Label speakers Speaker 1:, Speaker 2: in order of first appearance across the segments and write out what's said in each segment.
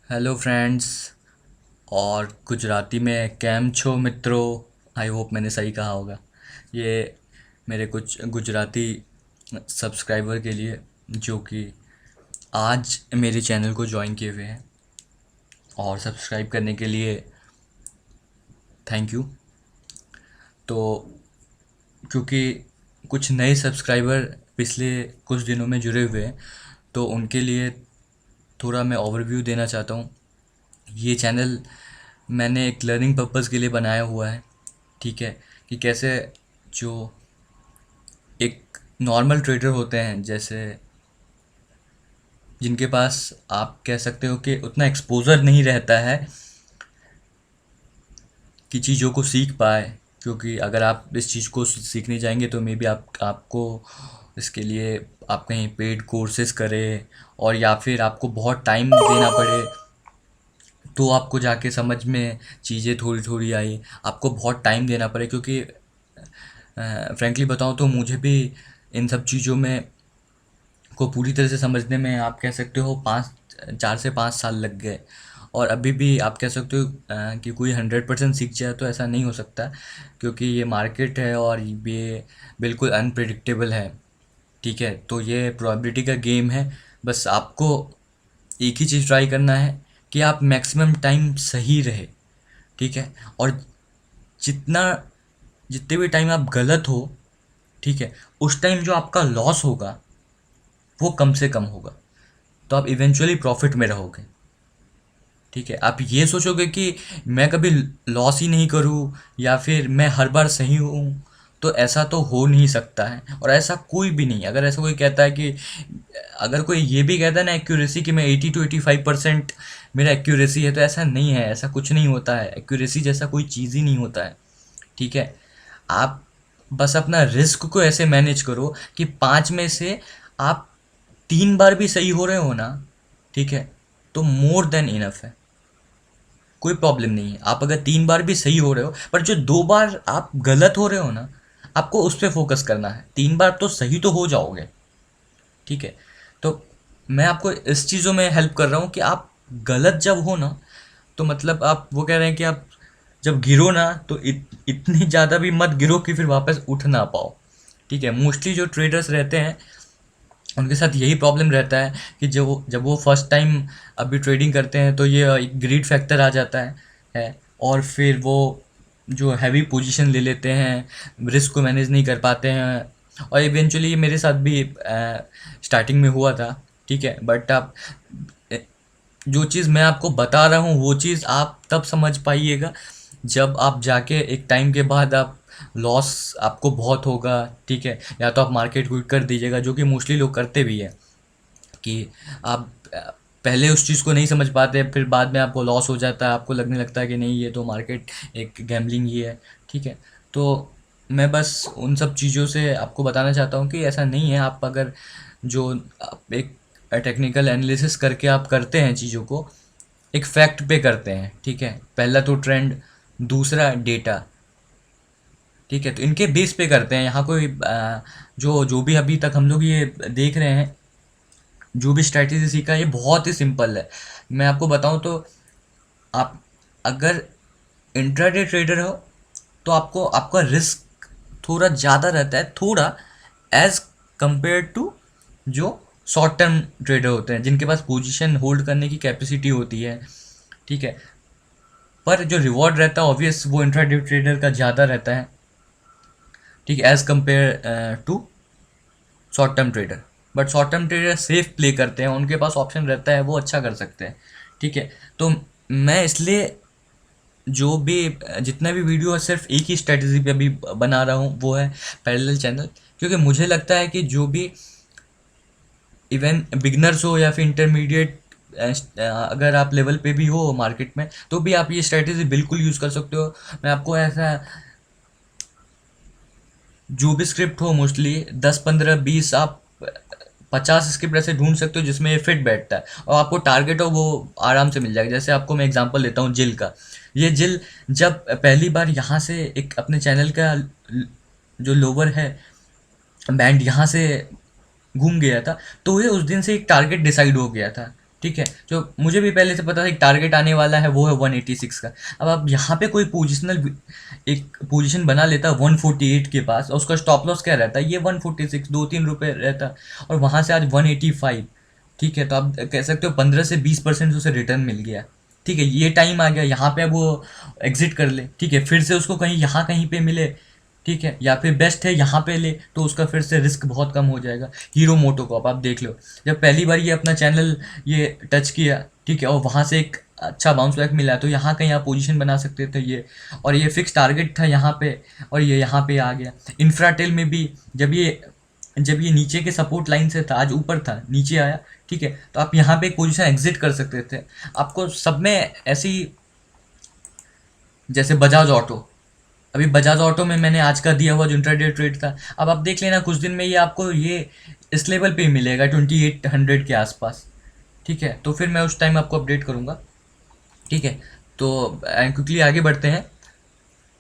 Speaker 1: Hello friends. और गुजराती में cam छो मित्रों। आई होप मैंने सही कहा होगा। ये मेरे कुछ गुजराती सब्सक्राइबर के लिए जो कि आज मेरे चैनल को ज्वाइन किए हुए हैं, और सब्सक्राइब करने के लिए थैंक यू। तो क्योंकि कुछ नए सब्सक्राइबर पिछले कुछ दिनों में जुड़े हुए हैं, तो उनके लिए थोड़ा मैं ओवरव्यू देना चाहता हूँ। ये चैनल मैंने एक लर्निंग पर्पज़ के लिए बनाया हुआ है, ठीक है। कि कैसे जो एक नॉर्मल ट्रेडर होते हैं, जैसे जिनके पास आप कह सकते हो कि उतना एक्सपोज़र नहीं रहता है कि चीज़ों को सीख पाए। क्योंकि अगर आप इस चीज़ को सीखने जाएंगे तो मे बी आपको इसके लिए आप कहीं पेड कोर्सेज करें, और या फिर आपको बहुत टाइम देना पड़े तो आपको जाके समझ में चीज़ें थोड़ी थोड़ी आई। आपको बहुत टाइम देना पड़े, क्योंकि फ्रैंकली बताऊँ तो मुझे भी इन सब चीज़ों में को पूरी तरह से समझने में आप कह सकते हो 4 से 5 साल लग गए। और अभी भी आप कह सकते हो कि कोई 100% सीख जाए तो ऐसा नहीं हो सकता, क्योंकि ये मार्केट है और ये बिल्कुल अनप्रिडिक्टेबल है, ठीक है। तो ये प्रोबेबिलिटी का गेम है। बस आपको एक ही चीज़ ट्राई करना है कि आप मैक्सिमम टाइम सही रहे, ठीक है। और जितना जितने भी टाइम आप गलत हो, ठीक है, उस टाइम जो आपका लॉस होगा वो कम से कम होगा, तो आप इवेंचुअली प्रॉफिट में रहोगे, ठीक है। आप ये सोचोगे कि मैं कभी लॉस ही नहीं करूँ या फिर मैं हर बार सही हूँ, तो ऐसा तो हो नहीं सकता है। और ऐसा कोई भी नहीं, अगर ऐसा कोई कहता है कि अगर कोई ये भी कहता है ना एक्यूरेसी कि मैं 80 to 85% मेरा एक्यूरेसी है, तो ऐसा नहीं है। ऐसा कुछ नहीं होता है, एक्यूरेसी जैसा कोई चीज़ ही नहीं होता है, ठीक है। आप बस अपना रिस्क को ऐसे मैनेज करो कि 5 में से आप 3 बार भी सही हो रहे हो ना, ठीक है, तो मोर देन इनफ है। कोई प्रॉब्लम नहीं है। आप अगर 3 बार भी सही हो रहे हो, पर जो 2 बार आप गलत हो रहे हो ना, आपको उस पर फोकस करना है। 3 बार तो सही तो हो जाओगे, ठीक है। तो मैं आपको इस चीज़ों में हेल्प कर रहा हूँ कि आप गलत जब हो ना, तो मतलब आप वो कह रहे हैं कि आप जब गिरो ना तो इतनी ज़्यादा भी मत गिरो कि फिर वापस उठ ना पाओ, ठीक है। मोस्टली जो ट्रेडर्स रहते हैं उनके साथ यही प्रॉब्लम रहता है कि जब वो फर्स्ट टाइम अभी ट्रेडिंग करते हैं तो ये एक ग्रीड फैक्टर आ जाता है। और फिर वो जो हैवी पोजीशन ले लेते हैं, रिस्क को मैनेज नहीं कर पाते हैं। और इवेंचुअली ये मेरे साथ भी स्टार्टिंग में हुआ था, ठीक है। बट आप जो चीज़ मैं आपको बता रहा हूँ वो चीज़ आप तब समझ पाइएगा जब आप जाके एक टाइम के बाद आप लॉस आपको बहुत होगा, ठीक है। या तो आप मार्केट क्विट कर दीजिएगा, जो कि मोस्टली लोग करते भी है कि आप पहले उस चीज़ को नहीं समझ पाते, फिर बाद में आपको लॉस हो जाता है, आपको लगने लगता है कि नहीं ये तो मार्केट एक गैम्बलिंग ही है, ठीक है। तो मैं बस उन सब चीज़ों से आपको बताना चाहता हूँ कि ऐसा नहीं है। आप अगर जो आप एक टेक्निकल एनालिसिस करके आप करते हैं चीज़ों को, एक फैक्ट पे करते हैं, ठीक है। पहला तो ट्रेंड, दूसरा डेटा, ठीक है। तो इनके बेस पे करते हैं। यहाँ कोई जो जो भी अभी तक हम लोग ये देख रहे हैं, जो भी स्ट्रैटेजी सीखा है, ये बहुत ही सिंपल है। मैं आपको बताऊं तो आप अगर इंट्राडे ट्रेडर हो तो आपको आपका रिस्क थोड़ा ज़्यादा रहता है, थोड़ा, एज कंपेयर टू जो शॉर्ट टर्म ट्रेडर होते हैं जिनके पास पोजीशन होल्ड करने की कैपेसिटी होती है, ठीक है। पर जो रिवॉर्ड रहता है ऑब्वियस वो इंट्राडे ट्रेडर का ज़्यादा रहता है, ठीक है, as compare to short term trader. But short term trader safe play करते हैं, उनके पास ऑप्शन रहता है, वो अच्छा कर सकते हैं, ठीक है। तो मैं इसलिए जो भी जितना भी वीडियो है सिर्फ एक ही स्ट्रेटजी पे अभी बना रहा हूँ, वो है पैरेलल चैनल। क्योंकि मुझे लगता है कि जो भी इवन बिगनर्स हो या फिर इंटरमीडिएट, अगर आप लेवल पे भी हो मार्केट में, तो भी आप ये स्ट्रेटजी बिल्कुल यूज़ कर सकते हो। मैं आपको ऐसा जो भी स्क्रिप्ट हो, मोस्टली 10 15 20 आप 50 स्क्रिप्ट ऐसे ढूंढ सकते हो जिसमें ये फिट बैठता है, और आपको टारगेट हो वो आराम से मिल जाएगा। जैसे आपको मैं एग्जांपल देता हूँ जिल का। ये जिल जब पहली बार यहाँ से एक अपने चैनल का जो लोअर है बैंड यहाँ से घूम गया था, तो ये उस दिन से एक टारगेट डिसाइड हो गया था, ठीक है, जो मुझे भी पहले से पता था एक टारगेट आने वाला है वो है 186 का। अब आप यहाँ पे कोई पोजिशनल एक पोजीशन बना लेता है 148 के पास, और उसका स्टॉप लॉस क्या रहता है, ये 146, 2-3 रुपये रहता है, और वहाँ से आज 185। ठीक है, तो आप कह सकते हो 15 से 20% उसे रिटर्न मिल गया। ठीक है, ये टाइम आ गया यहाँ पे, अब वो एग्जिट कर ले। ठीक है, फिर से उसको कहीं यहाँ कहीं पे मिले, ठीक है, या फिर बेस्ट है यहाँ पे ले, तो उसका फिर से रिस्क बहुत कम हो जाएगा। हीरो मोटो को आप देख लो, जब पहली बार ये अपना चैनल ये टच किया, ठीक है, और वहाँ से एक अच्छा बाउंस बैक मिला, तो यहाँ कहीं आप पोजीशन बना सकते थे ये, और ये फिक्स टारगेट था यहाँ पे, और ये यहाँ पे आ गया। इंफ्राटेल में भी जब ये नीचे के सपोर्ट लाइन से था, आज ऊपर था, नीचे आया, ठीक है, तो आप यहाँ पे एक पोजीशन एग्जिट कर सकते थे। आपको सब में ऐसी, जैसे बजाज ऑटो, अभी बजाज ऑटो में मैंने आज का दिया हुआ जो इंट्राडे ट्रेड था, अब आप देख लेना कुछ दिन में ये आपको ये इस लेवल पे ही मिलेगा 2800 के आसपास। ठीक है, तो फिर मैं उस टाइम आपको अपडेट करूँगा। ठीक है, तो क्विकली आगे बढ़ते हैं,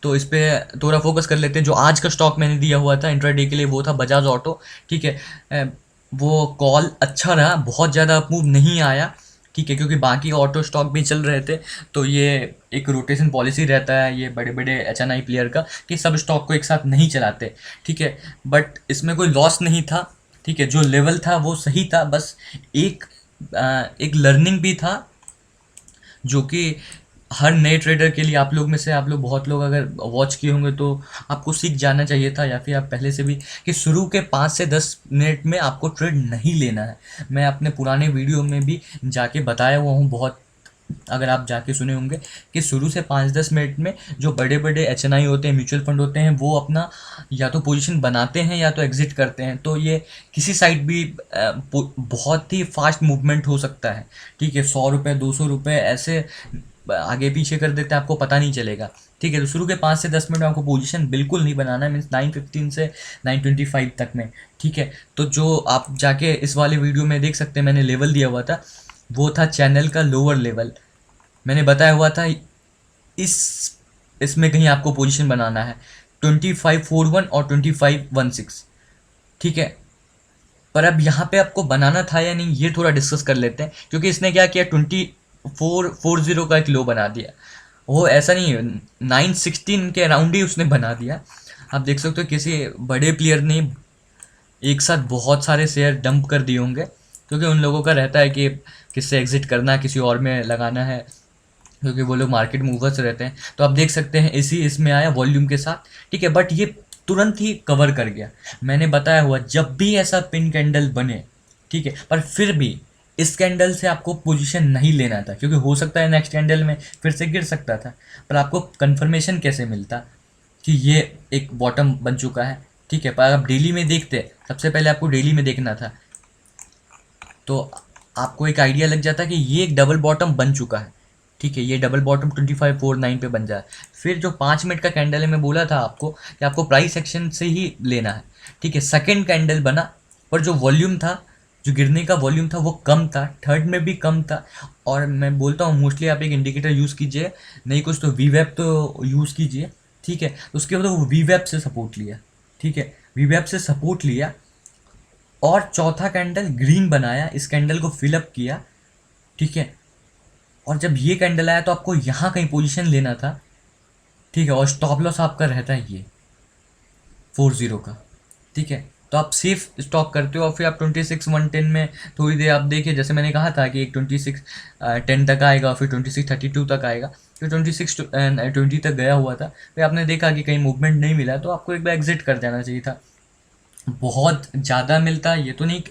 Speaker 1: तो इस पे थोड़ा फोकस कर लेते हैं। जो आज का स्टॉक मैंने दिया हुआ था इंट्राडे के लिए वो था बजाज ऑटो। ठीक है, वो कॉल अच्छा रहा, बहुत ज़्यादा अप मूव नहीं आया। ठीक है, क्योंकि बाकी ऑटो स्टॉक भी चल रहे थे, तो ये एक रोटेशन पॉलिसी रहता है ये बड़े बड़े एच प्लेयर का, कि सब स्टॉक को एक साथ नहीं चलाते। ठीक है, बट इसमें कोई लॉस नहीं था। ठीक है, जो लेवल था वो सही था, बस एक एक लर्निंग भी था, जो कि हर नए ट्रेडर के लिए, आप लोग में से आप लोग बहुत लोग अगर वॉच किए होंगे तो आपको सीख जाना चाहिए था, या फिर आप पहले से भी, कि शुरू के 5 से 10 मिनट में आपको ट्रेड नहीं लेना है। मैं अपने पुराने वीडियो में भी जाके बताया हुआ हूँ बहुत, अगर आप जाके सुने होंगे, कि शुरू से 5-10 मिनट में जो बड़े बड़े एच होते हैं, म्यूचुअल फंड होते हैं, वो अपना या तो पोजीशन बनाते हैं या तो एग्जिट करते हैं, तो ये किसी साइड भी बहुत ही फास्ट मूवमेंट हो सकता है। ठीक है, 100 रुपये 200 रुपये ऐसे आगे पीछे कर देते हैं, आपको पता नहीं चलेगा। ठीक है, तो शुरू के 5 से 10 मिनट में आपको पोजीशन बिल्कुल नहीं बनाना है, मीन्स 9:15 से 9:25 तक में। ठीक है, तो जो आप जाके इस वाले वीडियो में देख सकते हैं, मैंने लेवल दिया हुआ था, वो था चैनल का लोअर लेवल। मैंने बताया हुआ था इस इसमें कहीं आपको पोजीशन बनाना है 2541 और 2516। ठीक है, पर अब यहाँ पे आपको बनाना था या नहीं, ये थोड़ा डिस्कस कर लेते हैं, क्योंकि इसने क्या किया, 2440 का एक लो बना दिया। वो ऐसा नहीं है, 916 के अराउंड ही उसने बना दिया। आप देख सकते हो किसी बड़े प्लेयर ने एक साथ बहुत सारे शेयर डंप कर दिए होंगे, क्योंकि उन लोगों का रहता है कि किससे एग्जिट करना है, किसी और में लगाना है, क्योंकि वो लोग मार्केट मूवर्स रहते हैं। तो आप देख सकते हैं इसी इसमें आया वॉल्यूम के साथ। ठीक है, बट ये तुरंत ही कवर कर गया। मैंने बताया हुआ जब भी ऐसा पिन कैंडल बने, ठीक है, पर फिर भी इस कैंडल से आपको पोजीशन नहीं लेना था, क्योंकि हो सकता है नेक्स्ट कैंडल में फिर से गिर सकता था। पर आपको कंफर्मेशन कैसे मिलता कि ये एक बॉटम बन चुका है। ठीक है, पर आप डेली में देखते, सबसे पहले आपको डेली में देखना था, तो आपको एक आइडिया लग जाता कि ये एक डबल बॉटम बन चुका है। ठीक है, ये डबल बॉटम 2549 पे बन जाए। फिर जो 5 मिनट का कैंडल है, मैं बोला था आपको कि आपको प्राइस एक्शन से ही लेना है। ठीक है, सेकंड कैंडल बना, पर जो वॉल्यूम था, जो गिरने का वॉल्यूम था वो कम था, थर्ड में भी कम था। और मैं बोलता हूँ मोस्टली आप एक इंडिकेटर यूज़ कीजिए, नहीं कुछ तो वीवेप तो यूज़ कीजिए। ठीक है, उसके बाद वो वीवेप से सपोर्ट लिया। ठीक है, वीवेप से सपोर्ट लिया, और चौथा कैंडल ग्रीन बनाया, इस कैंडल को फिलअप किया। ठीक है, और जब ये कैंडल आया तो आपको यहाँ कहीं पोजीशन लेना था। ठीक है, और स्टॉप लॉस आपका रहता है ये 40 का। ठीक है, तो आप सेफ स्टॉक करते हो, और फिर आप 26 110 में थोड़ी देर आप देखिए, जैसे मैंने कहा था कि एक 26 10 तक आएगा, फिर 26 32 तक आएगा, फिर 26 20 तक गया हुआ था। फिर आपने देखा कि कहीं मूवमेंट नहीं मिला, तो आपको एक बार एग्जिट कर जाना चाहिए था। बहुत ज़्यादा मिलता ये तो नहीं,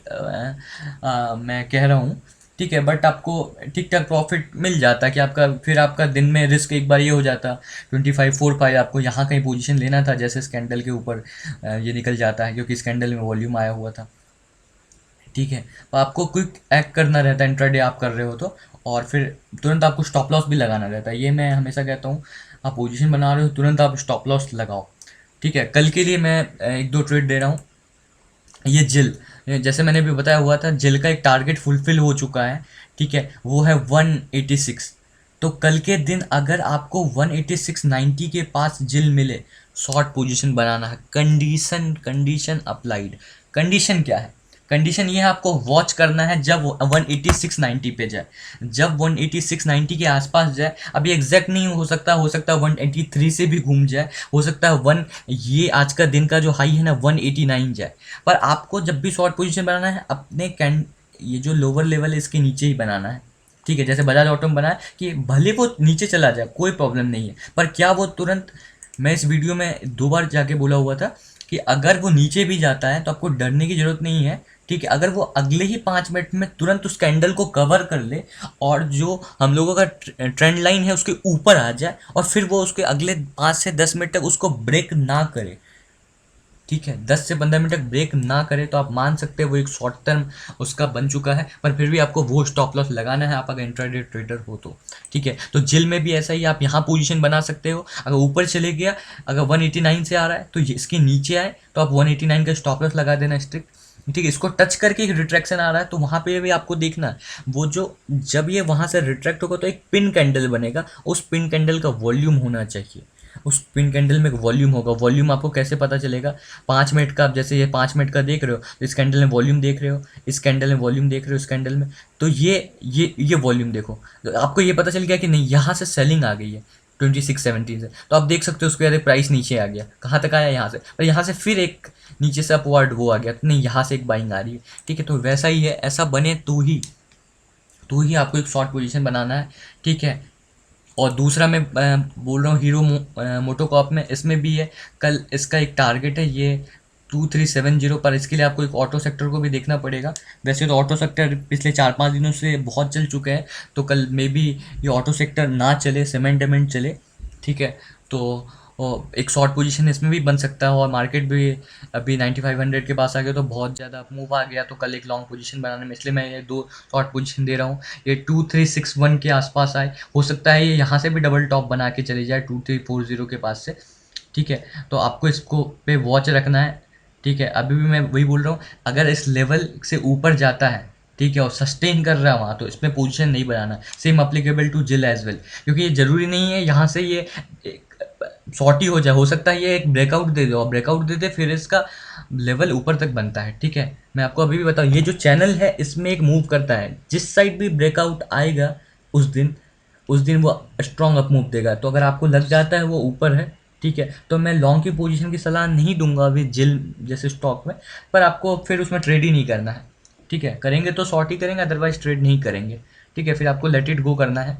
Speaker 1: मैं कह रहा हूँ। ठीक है, बट आपको ठीक ठाक प्रॉफिट मिल जाता, कि आपका फिर आपका दिन में रिस्क एक बार ये हो जाता 2545, आपको यहाँ कहीं पोजीशन लेना था, जैसे इस कैंडल के ऊपर ये निकल जाता है, क्योंकि इस कैंडल में वॉल्यूम आया हुआ था। ठीक है, तो आपको क्विक एक्ट करना रहता है इंट्राडे आप कर रहे हो तो, और फिर तुरंत आपको स्टॉप लॉस भी लगाना रहता है। ये मैं हमेशा कहता हूँ, आप पोजीशन बना रहे हो तुरंत आप स्टॉप लॉस लगाओ। ठीक है, कल के लिए मैं एक दो ट्रेड दे रहा हूँ। ये जिल, जैसे मैंने भी बताया हुआ था, जिल का एक टारगेट फुलफिल हो चुका है। ठीक है, वो है 186। तो कल के दिन अगर आपको 186.90 के पास जिल मिले, शॉर्ट पोजीशन बनाना है। Condition condition applied. कंडीशन क्या है, कंडीशन ये है, आपको वॉच करना है जब 18690 पे जाए, जब 18690 के आसपास जाए। अभी एग्जैक्ट नहीं हो सकता, 183 से भी घूम जाए, हो सकता है वन ये आज का दिन का जो हाई है ना 189 जाए। पर आपको जब भी शॉर्ट पोजीशन बनाना है अपने कैंड ये जो लोअर लेवल है इसके नीचे ही बनाना है, ठीक है। जैसे बजाज ऑटो में बनाया कि भले वो नीचे चला जाए कोई प्रॉब्लम नहीं है, पर क्या वो तुरंत, मैं इस वीडियो में 2 बार जाके बोला हुआ था कि अगर वो नीचे भी जाता है तो आपको डरने की ज़रूरत नहीं है, ठीक है। अगर वो अगले ही 5 मिनट में तुरंत उस कैंडल को कवर कर ले और जो हम लोगों का ट्रेंड लाइन है उसके ऊपर आ जाए और फिर वो उसके अगले 5 से 10 मिनट तक उसको ब्रेक ना करे, ठीक है, 10 से 15 मिनट तक ब्रेक ना करे, तो आप मान सकते हैं वो एक शॉर्ट टर्म उसका बन चुका है। पर फिर भी आपको वो स्टॉप लॉस लगाना है, आप अगर इंट्राडे ट्रेडर हो तो, ठीक है। तो जिल में भी ऐसा ही आप यहाँ पोजीशन बना सकते हो, अगर ऊपर चले गया, अगर 189 से आ रहा है तो इसके नीचे आए तो आप 189 का स्टॉप लॉस लगा देना स्ट्रिक्ट, ठीक है। इसको टच करके एक रिट्रैक्शन आ रहा है तो वहाँ पे भी आपको देखना है, वो जो जब ये वहाँ से रिट्रैक्ट होगा तो एक पिन कैंडल बनेगा, उस पिन कैंडल का वॉल्यूम होना चाहिए, उस पिन कैंडल में एक वॉल्यूम होगा। वॉल्यूम आपको कैसे पता चलेगा, 5 मिनट का, आप जैसे ये 5 मिनट का देख रहे हो तो इस कैंडल में वॉल्यूम देख रहे हो, इस कैंडल में वॉल्यूम देख रहे हो, इस कैंडल में, तो ये वॉल्यूम देखो, तो आपको ये पता चल गया कि नहीं यहाँ से सेलिंग आ गई है 2670 से, तो आप देख सकते हो उसके बाद प्राइस नीचे आ गया, कहाँ तक आया यहाँ से, और यहाँ से फिर एक नीचे से अपवर्ड वो आ गया, तो नहीं यहाँ से एक बाइंग आ रही है, ठीक है। तो वैसा ही है, ऐसा बने तो ही आपको एक शॉर्ट पोजीशन बनाना है, ठीक है। और दूसरा मैं बोल रहा हूँ हीरो मोटोकॉप में, इसमें भी है, कल इसका एक टारगेट है ये 2370 पर, इसके लिए आपको एक ऑटो सेक्टर को भी देखना पड़ेगा। वैसे तो ऑटो सेक्टर पिछले 4-5 दिनों से बहुत चल चुके हैं, तो कल मे बी ये ऑटो सेक्टर ना चले, सीमेंट वेमेंट चले, ठीक है। तो एक शॉर्ट पोजीशन इसमें भी बन सकता है, और मार्केट भी अभी 9500 के पास आ गया तो बहुत ज़्यादा मूव आ गया, तो कल एक लॉन्ग पोजीशन बनाने में, इसलिए मैं ये 2 शॉर्ट पोजीशन दे रहा हूँ। ये 2361 के आसपास आए, हो सकता है ये यहाँ से भी डबल टॉप बना के चले जाए 2340 के पास से, ठीक है। तो आपको इसको पे वॉच रखना है, ठीक है। अभी भी मैं वही बोल रहा हूँ, अगर इस लेवल से ऊपर जाता है, ठीक है, और सस्टेन कर रहा है वहाँ, तो इसमें पोजीशन नहीं बनाना। सेम अप्लीकेबल टू जिल एज वेल, क्योंकि ये ज़रूरी नहीं है यहाँ से ये शॉर्ट ही हो जाए, हो सकता है ये एक ब्रेकआउट दे दे, और ब्रेकआउट दे दे फिर इसका लेवल ऊपर तक बनता है, ठीक है। मैं आपको अभी भी बताऊँ, ये जो चैनल है इसमें एक मूव करता है, जिस साइड भी ब्रेकआउट आएगा उस दिन वो स्ट्रॉन्ग अप मूव देगा। तो अगर आपको लग जाता है वो ऊपर है, ठीक है, तो मैं लॉन्ग की पोजीशन की सलाह नहीं दूंगा अभी जिल जैसे स्टॉक में, पर आपको फिर उसमें ट्रेड ही नहीं करना है, ठीक है। करेंगे तो शॉर्ट ही करेंगे, अदरवाइज ट्रेड नहीं करेंगे, ठीक है। फिर आपको लेट इट गो करना है,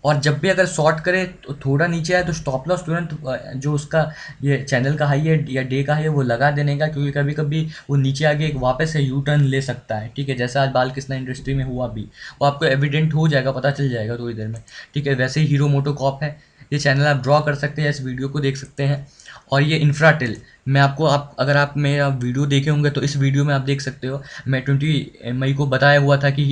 Speaker 1: और जब भी अगर शॉर्ट करे तो थोड़ा नीचे आए तो स्टॉप लॉस तुरंत जो उसका ये चैनल का हाई है या डे का हाई है वो लगा देने का, क्योंकि कभी कभी वो नीचे आके एक वापस से यू टर्न ले सकता है, ठीक है। जैसा आज बालकृष्णा इंडस्ट्री में हुआ भी, वो आपको एविडेंट हो जाएगा, पता चल जाएगा थोड़ी देर में, ठीक है। वैसे ही हीरो मोटोकॉप है, ये चैनल आप ड्रॉ कर सकते हैं, इस वीडियो को देख सकते हैं। और ये इंफ्राटेल, मैं आपको, आप अगर आप मेरा वीडियो देखे होंगे तो इस वीडियो में आप देख सकते हो, मैं 20 मई को बताया हुआ था कि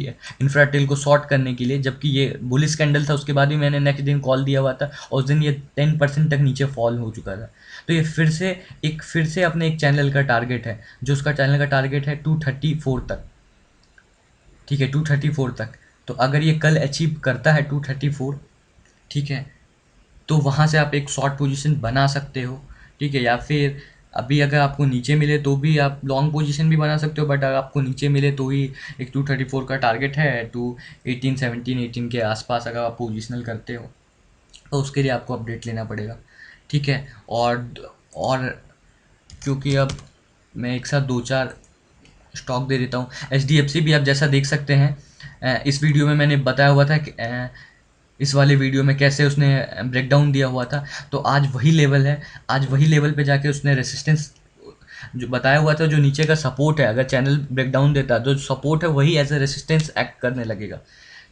Speaker 1: इंफ्राटेल को शॉर्ट करने के लिए, जबकि ये बुलिश कैंडल था, उसके बाद भी मैंने नेक्स्ट दिन कॉल दिया हुआ था, और उस दिन ये 10% तक नीचे फॉल हो चुका था। तो ये फिर से अपने एक चैनल का टारगेट है, जो उसका चैनल का टारगेट है 234 तक, ठीक है, 234 तक। तो अगर ये कल अचीव करता है 234, ठीक है, तो वहाँ से आप एक शॉर्ट पोजीशन बना सकते हो, ठीक है। या फिर अभी अगर आपको नीचे मिले तो भी आप लॉन्ग पोजीशन भी बना सकते हो, बट अगर आपको नीचे मिले तो ही एक 234 का टारगेट है, 218 17 18 के आसपास अगर आप पोजिशनल करते हो तो उसके लिए आपको अपडेट लेना पड़ेगा, ठीक है। और क्योंकि अब मैं एक साथ 2-4 स्टॉक दे देता हूँ, HDFC भी आप जैसा देख सकते हैं, इस वीडियो में मैंने बताया हुआ था कि इस वाले वीडियो में कैसे उसने ब्रेकडाउन दिया हुआ था, तो आज वही लेवल है, आज वही लेवल पे जाके उसने रेसिस्टेंस जो बताया हुआ था, जो नीचे का सपोर्ट है, अगर चैनल ब्रेकडाउन देता है तो सपोर्ट है वही एज ए रेसिस्टेंस एक्ट करने लगेगा,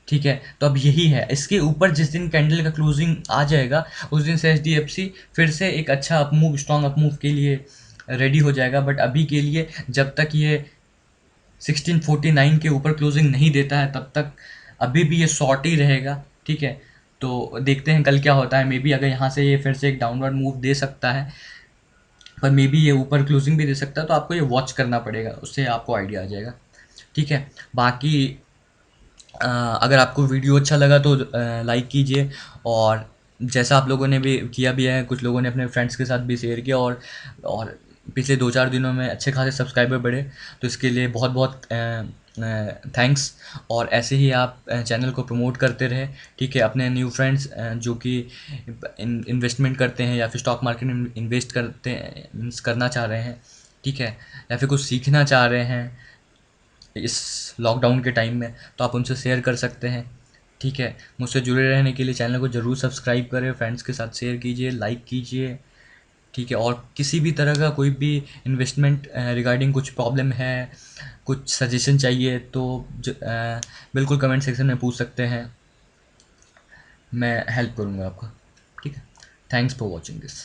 Speaker 1: ठीक है। तो अब यही है, इसके ऊपर जिस दिन कैंडल का क्लोजिंग आ जाएगा उस दिन से HDFC फिर से एक अच्छा अपमूव, स्ट्रॉन्ग अपमूव के लिए रेडी हो जाएगा। बट अभी के लिए जब तक ये 1649 के ऊपर क्लोजिंग नहीं देता है तब तक अभी भी ये शॉर्ट ही रहेगा, ठीक है। तो देखते हैं कल क्या होता है, मे बी अगर यहाँ से ये फिर से एक डाउनवर्ड मूव दे सकता है, पर मे बी ये ऊपर क्लोजिंग भी दे सकता है, तो आपको ये वॉच करना पड़ेगा, उससे आपको आइडिया आ जाएगा, ठीक है। बाकी अगर आपको वीडियो अच्छा लगा तो लाइक कीजिए, और जैसा आप लोगों ने भी किया भी है, कुछ लोगों ने अपने फ्रेंड्स के साथ भी शेयर किया, और पिछले 2-4 दिनों में अच्छे खासे सब्सक्राइबर बढ़े, तो इसके लिए बहुत बहुत थैंक्स। और ऐसे ही आप चैनल को प्रमोट करते रहें, ठीक है। अपने न्यू फ्रेंड्स जो कि इन्वेस्टमेंट करते हैं या फिर स्टॉक मार्केट में इन्वेस्ट करते हैं, मीन्स करना चाह रहे हैं, ठीक है, या फिर कुछ सीखना चाह रहे हैं इस लॉकडाउन के टाइम में, तो आप उनसे शेयर कर सकते हैं, ठीक है। मुझसे जुड़े रहने के लिए चैनल को ज़रूर सब्सक्राइब करें, फ्रेंड्स के साथ शेयर कीजिए, लाइक कीजिए, ठीक है। और किसी भी तरह का कोई भी इन्वेस्टमेंट रिगार्डिंग कुछ प्रॉब्लम है, कुछ सजेशन चाहिए, तो बिल्कुल कमेंट सेक्शन में पूछ सकते हैं, मैं हेल्प करूँगा आपका, ठीक है। Thanks for watching this.